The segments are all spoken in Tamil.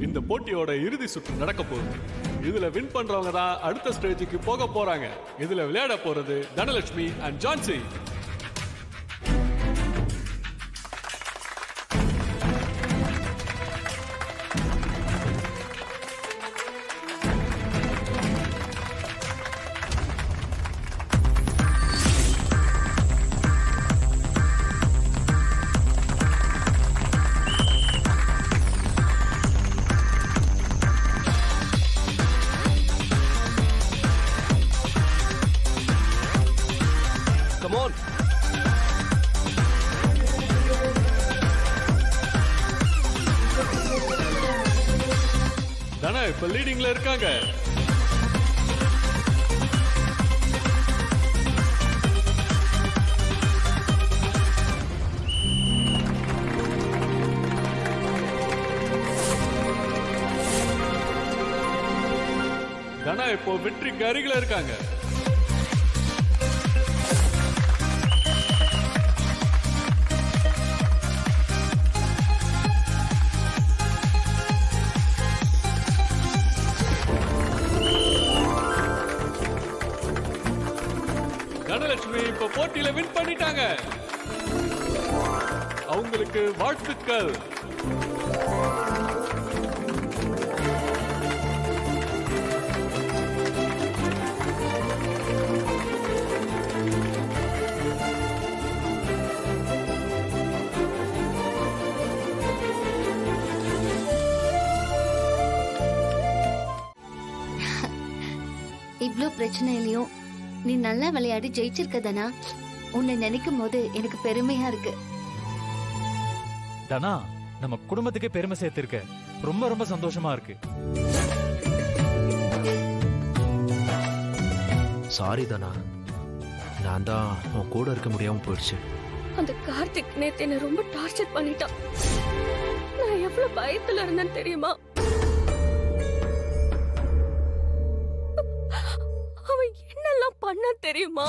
இந்த போட்டியோட இறுதி சுற்று நடக்க போகுது. இதுல வின் பண்றவங்க தான் அடுத்த ஸ்டேஜுக்கு போக போறாங்க. இதுல விளையாட போறது தனலட்சுமி அண்ட் ஜான்சி. தனா இப்ப லீடிங்ல இருக்காங்க. தனா இப்போ வெற்றிக்கு அருகில இருக்காங்க. தனலட்சுமி இப்ப போட்டியில வின் பண்ணிட்டாங்க. அவங்களுக்கு வாழ்த்துக்கள். இவ்ளோ பிரச்சனையிலயும் நீ நல்லா விளையாடி ஜெயிச்சிருக்க தனா. உன்னை நினைக்கும் போது எனக்கு பெருமையா இருக்கு. தனா, நம்ம குடும்பத்துக்கே பெருமை சேர்த்திருக்க. ரொம்ப ரொம்ப சந்தோஷமா இருக்கு. சாரி தனா, நான் தான் உன் கூட இருக்க முடியாம போயிடுச்சு. அந்த கார்த்திக் நேத்து என்ன ரொம்ப டார்ச்சர் பண்ணிட்டான். நான் எவ்வளவு பயத்துல இருந்தேன்னு தெரியுமா? அவன் என்னெல்லாம் பண்ண தெரியுமா?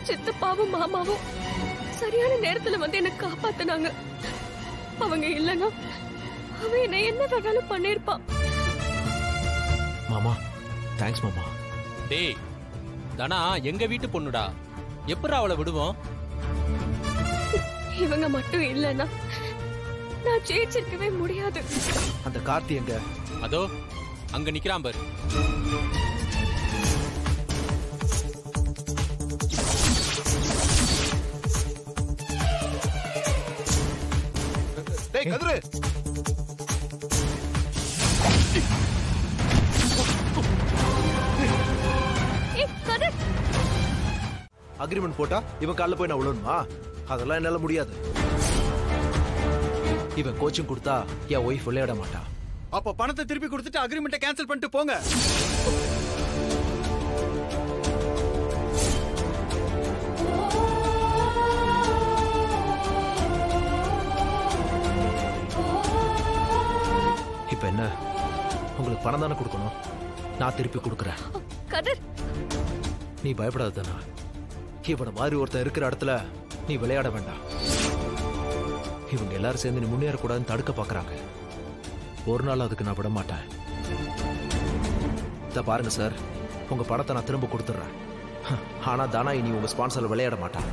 சித்தப்பாவும் மாமாவும் சரியான நேரத்துல வந்து என்ன காப்பாத்தினாங்க. அவங்க இல்லன்னா அவன் என்ன என்ன வேணாலும் பண்ணிருப்பான். மாமா, தேங்க்ஸ் மாமா. டேய், தனா எங்க வீட்டு பொண்ணுடா, எப்படி அவளை விடுவோம்? இவங்க மட்டும் இல்லன்னா நான் ஜெயிச்சிருக்கவே முடியாது. அந்த கார்த்தி எங்க? அதோ அங்க நிக்கிறான் பாரு. டேய் கதிரு, அக்ரிமெண்ட் போட்டா இவன் கால்ல போய் நான் விழணுமா? அதெல்லாம் என்னால முடியாது. இவன் கோச்சிங் கொடுத்தா என் ஒய்ஃப் விளையாட மாட்டா. அப்ப பணத்தை திருப்பி கொடுத்துட்டு அக்ரிமெண்ட்டை கேன்சல் பண்ணிட்டு போங்க. இப்ப என்ன, உங்களுக்கு பணம் தானே கொடுக்கணும், நான் திருப்பி கொடுக்குறேன். கதிர், நீ பயப்படாத தானா. இவனை மாதிரி ஒருத்தன் இருக்கிற இடத்துல நீ விளையாட வேண்டாம். இவங்க எல்லாரும் சேர்ந்து நீ முன்னேறக்கூடாதுன்னு தடுக்க பாக்குறாங்க. ஒரு நாள் அதுக்கு நான் விட மாட்டேன். இத பாருங்க சார், உங்க பணத்தை நான் திரும்ப கொடுத்துட்றேன். ஆனா தானா இனி உங்க ஸ்பான்சர்ல விளையாட மாட்டான்.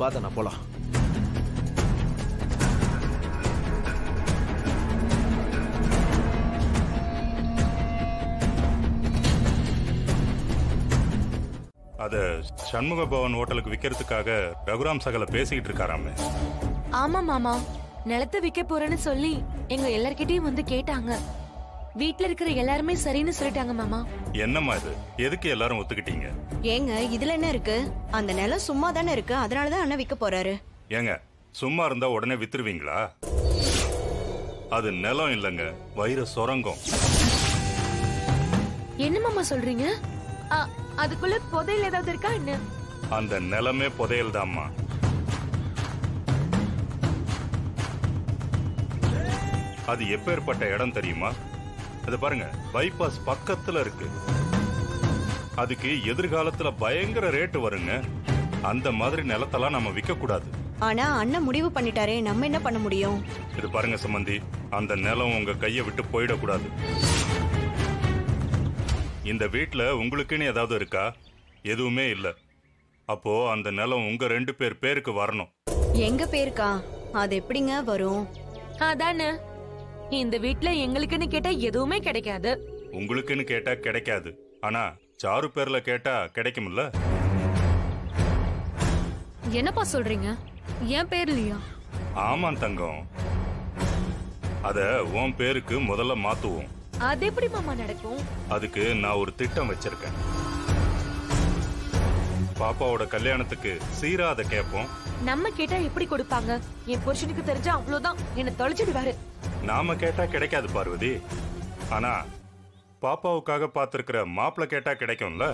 பார்த்தா போலாம். அத சண்முக பவன் ஹோட்டலுக்கு விக்கிறதுக்காக ரகுராம் சகல பேசிக்கிட்டு இருக்காராமே. ஆமா மாமா, நிலத்தை விற்க போறேன்னு சொல்லி எங்க எல்லார்கிட்டயும் வந்து கேட்டாங்க. வீட்ல இருக்கிற எல்லாருமே சரின்னு சொல்லிட்டாங்க மாமா. என்னம்மா இது, எதுக்கு எல்லாரும் ஒத்துக்கிட்டீங்க? ஏங்க இதுல என்ன இருக்கு? அந்த நிலம் சும்மா தானே இருக்கு, அதனாலதான் அண்ணன் விற்க போறாரு. ஏங்க சும்மா இருந்தா உடனே வித்துருவீங்களா? அது நிலம் இல்லைங்க, வைர சுரங்கம். என்ன மாமா சொல்றீங்க? அதுக்குள்ள புதையல் ஏதாவது இருக்கா என்ன? அந்த நிலமே புதையல் தான்மா. அது எப்பேற்பட்ட இடம் தெரியுமா? அது பாருங்க, பைபாஸ் பக்கத்துல இருக்கு. அதுக்கு எதிர்காலத்துல பயங்கர ரேட்டு வருங்க. அந்த மாதிரி நிலத்தெல்லாம் நம்ம விற்க கூடாது. ஆனா அண்ணன் முடிவு பண்ணிட்டாரே, நம்ம என்ன பண்ண முடியும்? இது பாருங்க சம்பந்தி, அந்த நிலம் உங்க கையை விட்டு போயிடக்கூடாது. இந்த வீட்டுல உங்களுக்குன்னு ஏதாவது இருக்கா? எதுவுமே இல்ல. அப்போ அந்த நிலம் உங்க 2 பேர் பேருக்கு வரணும். எங்க பேருக்கா? அது எப்படிங்க வரும்? அதானே, இந்த வீட்ல எங்களுக்குன்னு கேட்டா எதுவுமே கிடைக்காது. உங்களுக்குன்னு கேட்டா கிடைக்காது, ஆனா சாரு பேர்ல கேட்டா கிடைக்கும்ல. என்னப்பா சொல்றீங்க? என் பேர் இல்லையா? ஆமா தங்கம், அத உன் பேருக்கு முதல்ல மாத்துவோம். அது எப்படி மாமா நடக்கும்? அதுக்கு நான் ஒரு திட்டம் வச்சிருக்கேன். பாப்பாவோட கல்யாணத்துக்கு சீரா அதை கேட்போம். நம்ம கேட்டா எப்படி கொடுப்பாங்க? என் புருஷனுக்கு தெரிஞ்சா அவ்வளவுதான், என்ன தொலைச்சிடுவாரு. நாம கேட்டா கிடைக்காது பார்வதி, ஆனா பாப்பாவுக்காக பாத்திருக்கிற மாப்பிள்ள கேட்டா கிடைக்கும்ல.